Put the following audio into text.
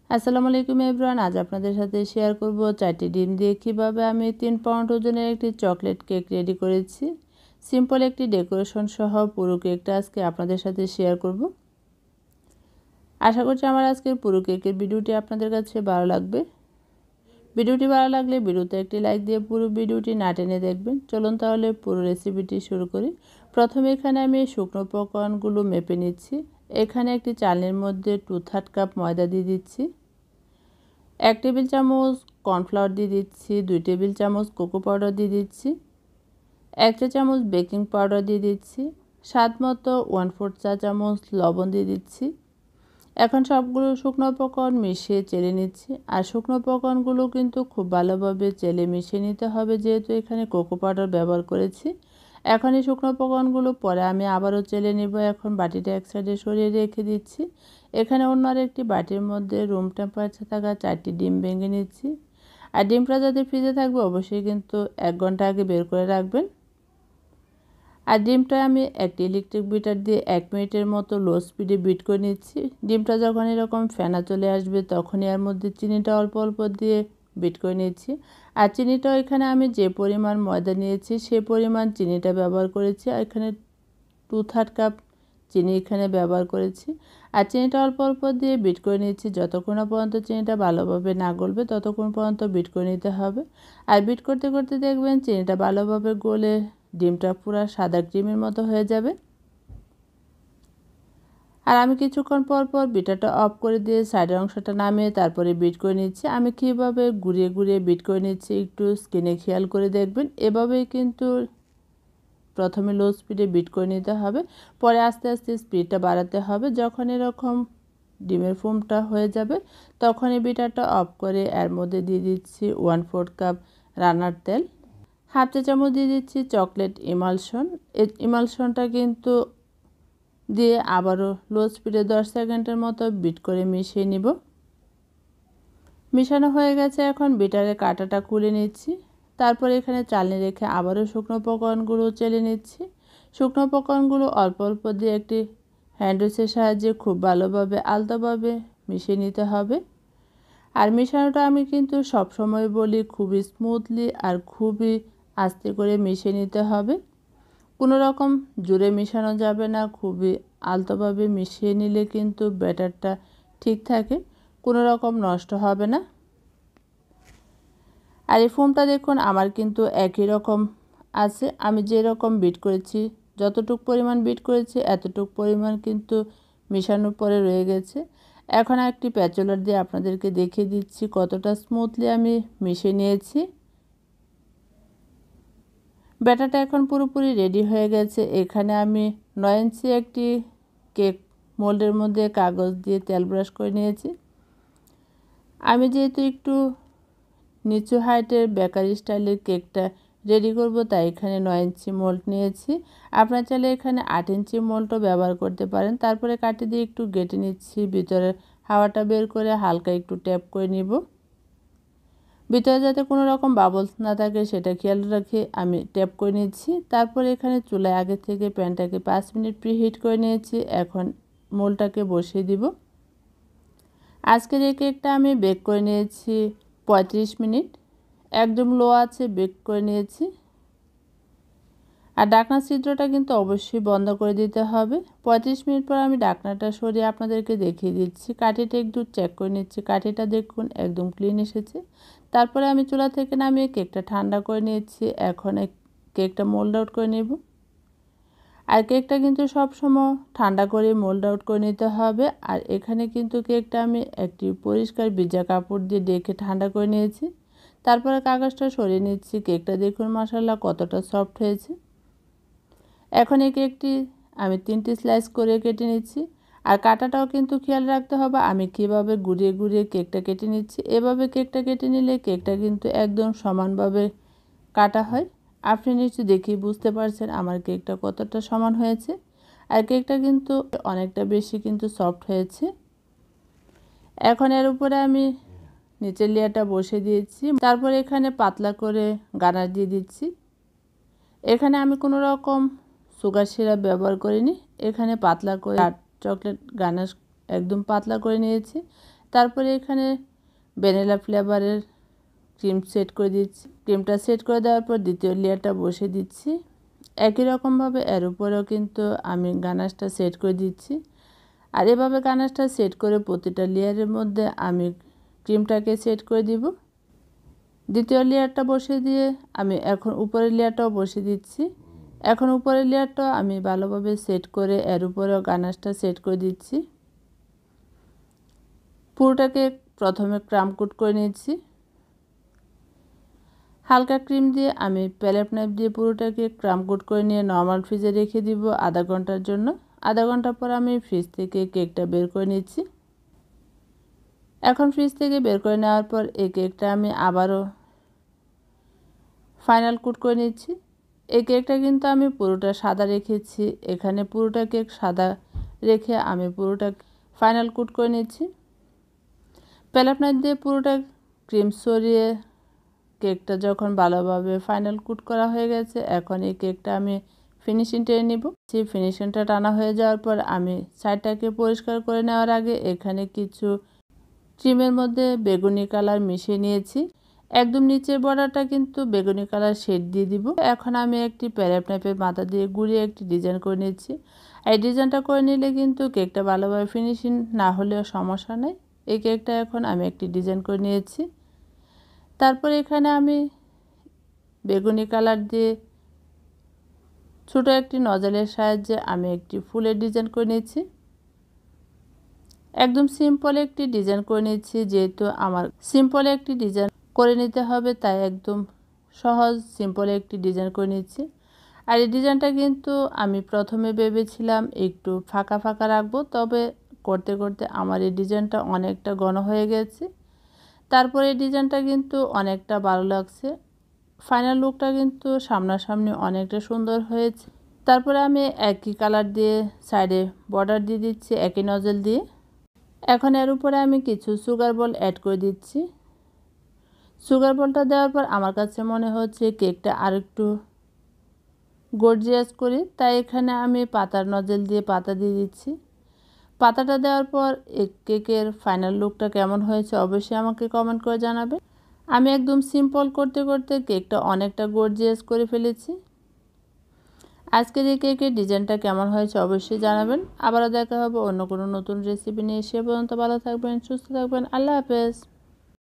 আসসালামু আলাইকুম এভরিওয়ান। আজ আপনাদের সাথে শেয়ার করব 4টি ডিম দিয়ে কিভাবে আমি 3 পাউন্ড ওজনের একটি চকলেট কেক রেডি করেছি। সিম্পল একটি ডেকোরেশন সহ পুরো কেকটা আজকে আপনাদের সাথে শেয়ার করব। আশা করছি আমার আজকের পুরো কেকের ভিডিওটি আপনাদের কাছে ভালো লাগবে। ভিডিওটি ভালো লাগলে ভিডিওতে একটি লাইক দিয়ে পুরো ভিডিওটি না টেনে দেখবেন। চলুন তাহলে পুরো রেসিপিটি শুরু করি। প্রথমে এখানে আমি শুকনো উপকরণগুলো মেপে নিচ্ছি। এখানে একটি চালনির মধ্যে 2/3 কাপ ময়দা দিয়ে দিচ্ছি, 1 টেবিল চামচ কর্নফ্লাওয়ার দিয়ে দিচ্ছি, 2 টেবিল চামচ কোকো পাউডার দিয়ে দিচ্ছি, 1 চা চামচ বেকিং পাউডার দিয়ে দিচ্ছি, স্বাদ মতো 1/4 চা চামচ লবণ দিয়ে দিচ্ছি। এখন সবগুলো শুকনো উপকরণ মিশিয়ে চেলে নিচ্ছি। আর শুকনো উপকরণগুলো কিন্তু খুব ভালোভাবে চেলে মিশিয়ে নিতে হবে, যেহেতু এখানে কোকো পাউডার ব্যবহার করেছি। এখন এই শুকনো উপকরণগুলো পরে আমি আবারও চেলে নেব। এখন বাটিটা এক সাইডে সরিয়ে রেখে দিচ্ছি। এখানে অন্য আরেকটি বাটির মধ্যে রুম টেম্পারেচার থাকা 4টি ডিম ভেঙে নিচ্ছি। আর ডিমটা যাতে ফ্রিজে থাকবে অবশ্যই কিন্তু 1 ঘন্টা আগে বের করে রাখবেন। আর ডিমটা আমি একটি ইলেকট্রিক বিটার দিয়ে 1 মিনিটের মতো লো স্পিডে বিট করে নিচ্ছি। ডিমটা যখন এরকম ফেনা চলে আসবে তখনই এর মধ্যে চিনিটা অল্প অল্প দিয়ে বিট করে নিচ্ছি। আর চিনিটাও এখানে আমি যে পরিমাণ ময়দা নিয়েছি সে পরিমাণ চিনিটা ব্যবহার করেছি। আর এখানে 2/3 কাপ চিনি এখানে ব্যবহার করেছি। আর চিনিটা অল্প অল্প দিয়ে বিট করে নিচ্ছি। যতক্ষণ না পর্যন্ত চিনিটা ভালোভাবে না গলবে ততক্ষণ পর্যন্ত বিট করে নিতে হবে। আর বিট করতে করতে দেখবেন চিনিটা ভালোভাবে গলে ডিমটা পুরো সাদা ক্রিমের মতো হয়ে যাবে। আর আমি কিছুক্ষণ পর পর বিটারটা অফ করে দিয়ে সাইডের অংশটা নামিয়ে তারপরে বিট করে নিচ্ছি। আমি কীভাবে ঘুরিয়ে ঘুরিয়ে বিট করে নিচ্ছি একটু স্কিনে খেয়াল করে দেখবেন। এভাবেই কিন্তু প্রথমে লো স্পিডে বিট করে নিতে হবে, পরে আস্তে আস্তে স্পিডটা বাড়াতে হবে। যখন এরকম ডিমের ফোমটা হয়ে যাবে তখন এই বিটারটা অফ করে এর মধ্যে দিয়ে দিচ্ছি 1/4 কাপ রান্নার তেল, 1/2 চা চামচ দিয়ে দিচ্ছি চকলেট ইমালশন। এই ইমালশনটা কিন্তু দিয়ে আবারও লো স্পিডে 10 সেকেন্ডের মতো বিট করে মিশিয়ে নিব। মিশানো হয়ে গেছে। এখন বিটারের কাঁটাটা খুলে নিচ্ছি। তারপর এখানে চালনি রেখে আবারও শুকনো উপকরণগুলো চেলে নিচ্ছি। শুকনো উপকরণগুলো অল্প অল্প দিয়ে একটি হ্যান্ড উইচের সাহায্যে খুব ভালোভাবে আলতোভাবে মিশিয়ে নিতে হবে। আর মেশানোটা আমি কিন্তু সব সময় বলি খুবই স্মুথলি আর খুবই আস্তে করে মিশিয়ে নিতে হবে। কোনো রকম জোরে মেশানো যাবে না, খুবই আলতোভাবে মিশিয়ে নিলে কিন্তু ব্যাটারটা ঠিক থাকে, কোনো রকম নষ্ট হবে না। আর এই ফোমটা দেখুন আমার কিন্তু একই রকম আছে। আমি যেরকম বিট করেছি, যতটুকু পরিমাণ বিট করেছি এতটুকু পরিমাণ কিন্তু মেশানোর পরে রয়ে গেছে। এখন একটি প্যাচুলার দিয়ে আপনাদেরকে দেখিয়ে দিচ্ছি কতটা স্মুথলি আমি মিশিয়ে নিয়েছি। ব্যাটারটা এখন পুরোপুরি রেডি হয়ে গেছে। এখানে আমি 9 ইঞ্চি একটি কেক মোল্ডের মধ্যে কাগজ দিয়ে তেল ব্রাশ করে নিয়েছি। আমি যেহেতু একটু নিচু হাইটের বেকারি স্টাইলের কেকটা রেডি করব, তাই এখানে 9 ইঞ্চি মোল্ড নিয়েছি। আপনারা চাইলে এখানে 8 ইঞ্চি মোল্ডও ব্যবহার করতে পারেন। তারপরে কাঠি দিয়ে একটু গেটে নিচ্ছি, ভিতরে হাওয়াটা বের করে হালকা একটু ট্যাপ করে নিব। ভিতরে যাতে কোনো রকম বাবলস না থাকে সেটা খেয়াল রেখে আমি ট্যাপ করে নিচ্ছি। তারপরে এখানে চুলায় আগে থেকে প্যানটাকে 5 মিনিট প্রিহিট করে নিয়েছি। এখন মোল্ডটাকে বসিয়ে দিব। আজকের এই কেকটা আমি বেক করে নিয়েছি 35 মিনিট, একদম লো আছে বেক করে নিয়েছি। আর ঢাকনার ছিদ্রটা কিন্তু অবশ্যই বন্ধ করে দিতে হবে। 35 মিনিট পর আমি ঢাকনাটা সরিয়ে আপনাদেরকে দেখিয়ে দিচ্ছি। কাঠিটা একটু চেক করে নিচ্ছি, কাঠিটা দেখুন একদম ক্লিন এসেছে। তারপরে আমি চুলা থেকে নামিয়ে কেকটা ঠান্ডা করে নিয়েছি। এখন কেকটা মোল্ড আউট করে নেব। আর কেকটা কিন্তু সব সময় ঠান্ডা করে মোল্ড আউট করে নিতে হবে। আর এখানে কিন্তু কেকটা আমি একটি পরিষ্কার ভিজা কাপড় দিয়ে ডেকে ঠান্ডা করে নিয়েছি। তারপরে কাগজটা সরিয়ে নিচ্ছি। কেকটা দেখুন মাশাআল্লাহ কতটা সফট হয়েছে। এখন এই কেকটি আমি 3টি স্লাইস করে কেটে নিচ্ছি। আর কাটাটাও কিন্তু খেয়াল রাখতে হবে আমি কিভাবে ঘুরিয়ে ঘুরিয়ে কেকটা কেটে নিচ্ছি। এভাবে কেকটা কেটে নিলে কেকটা কিন্তু একদম সমানভাবে কাটা হয়। আপনি নিশ্চয়ই দেখেই বুঝতে পারছেন আমার কেকটা কতটা সমান হয়েছে। আর কেকটা কিন্তু অনেকটা বেশি কিন্তু সফট হয়েছে। এখন এর উপরে আমি নিচের লেয়ারটা বসিয়ে দিয়েছি। তারপর এখানে পাতলা করে গানাশ দিয়ে দিচ্ছি। এখানে আমি কোনো রকম সুগার সিরাপ ব্যবহার করিনি। এখানে পাতলা করে চকলেট গানাশ একদম পাতলা করে নিয়েছি। তারপরে এখানে ভ্যানিলা ফ্লেভারের ক্রিম সেট করে দিচ্ছি। ক্রিমটা সেট করে দেওয়ার পর দ্বিতীয় লেয়ারটা বসিয়ে দিচ্ছি। একই রকমভাবে এর উপরেও কিন্তু আমি গানাশটা সেট করে দিচ্ছি। আর এভাবে গানাশটা সেট করে প্রতিটা লেয়ারের মধ্যে আমি ক্রিমটাকে সেট করে দিব। দ্বিতীয় লেয়ারটা বসিয়ে দিয়ে আমি এখন উপরের লেয়ারটাও বসিয়ে দিচ্ছি। এখন উপরের লেয়ারটাও আমি ভালোভাবে সেট করে এর উপরেও গানাশটা সেট করে দিচ্ছি। পুরোটাকে প্রথমে ক্রাম কোট করে নিচ্ছি। হালকা ক্রিম দিয়ে আমি প্যালেট নাইফ দিয়ে পুরোটাকে ক্রাম কোট করে নিয়ে নর্মাল ফ্রিজে রেখে দিব আধা ঘন্টার জন্য। আধা ঘন্টা পর আমি ফ্রিজ থেকে কেকটা বের করে নিচ্ছি। এখন ফ্রিজ থেকে বের করে নেওয়ার পর এই কেকটা আমি আবারও ফাইনাল কোট করে নিচ্ছি। এই কেকটা কিন্তু আমি পুরোটা সাদা রেখেছি। এখানে পুরোটা কেক সাদা রেখে আমি পুরোটা ফাইনাল কোট করে নিচ্ছি। প্যালেট নাইফ দিয়ে পুরোটা ক্রিম সরিয়ে কেকটা যখন ভালোভাবে ফাইনাল কোট করা হয়ে গেছে, এখন এই কেকটা আমি ফিনিশিং টেনে নিব। সেই ফিনিশিংটা টানা হয়ে যাওয়ার পর আমি সাইডটাকে পরিষ্কার করে নেওয়ার আগে এখানে কিছু ক্রিমের মধ্যে বেগুনি কালার মিশিয়ে নিয়েছি। একদম নিচের বর্ডারটা কিন্তু বেগুনি কালার শেড দিয়ে দিব। এখন আমি একটি প্যালেট নাইফের মাথা দিয়ে ঘুরিয়ে একটি ডিজাইন করে নিচ্ছি। এই ডিজাইনটা করে নিলে কিন্তু কেকটা ভালোভাবে ফিনিশিং না হলেও সমস্যা নেই। এই কেকটা এখন আমি একটি ডিজাইন করে নিয়েছি। তারপর এখানে আমি বেগুনি কালার দিয়ে ছোটো একটি নজলের সাহায্যে আমি একটি ফুলের ডিজাইন করে নিচ্ছি। একদম সিম্পল একটি ডিজাইন করে নিচ্ছি। যেহেতু আমার সিম্পল একটি ডিজাইন করে নিতে হবে, তাই একদম সহজ সিম্পল একটি ডিজাইন করে নিচ্ছি। আর এই ডিজাইনটা কিন্তু আমি প্রথমে ভেবেছিলাম একটু ফাঁকা ফাঁকা রাখবো, তবে করতে করতে আমার এই ডিজাইনটা অনেকটা ঘন হয়ে গেছে। তারপরে এই ডিজাইনটা কিন্তু অনেকটা ভালো লাগছে। ফাইনাল লুকটা কিন্তু সামনাসামনি অনেকটা সুন্দর হয়েছে। তারপরে আমি একই কালার দিয়ে সাইডে বর্ডার দিয়ে দিচ্ছি একই নজল দিয়ে। এখন এর উপরে আমি কিছু সুগার বল অ্যাড করে দিচ্ছি। সুগার বলটা দেওয়ার পর আমার কাছে মনে হচ্ছে কেকটা আরেকটু গর্জিয়াস করি, তাই এখানে আমি পাতার নজল দিয়ে পাতা দিয়ে দিচ্ছি। পাতাটা দেওয়ার পর এই কেকের ফাইনাল লুকটা কেমন হয়েছে অবশ্যই আমাকে কমেন্ট করে জানাবেন। আমি একদম সিম্পল করতে করতে কেকটা অনেকটা গর্জিয়াস করে ফেলেছি। আজকের এই কেকের ডিজাইনটা কেমন হয়েছে অবশ্যই জানাবেন। আবারও দেখা হবে অন্য কোনো নতুন রেসিপি নিয়ে। সে পর্যন্ত ভালো থাকবেন, সুস্থ থাকবেন। আল্লাহ হাফেজ।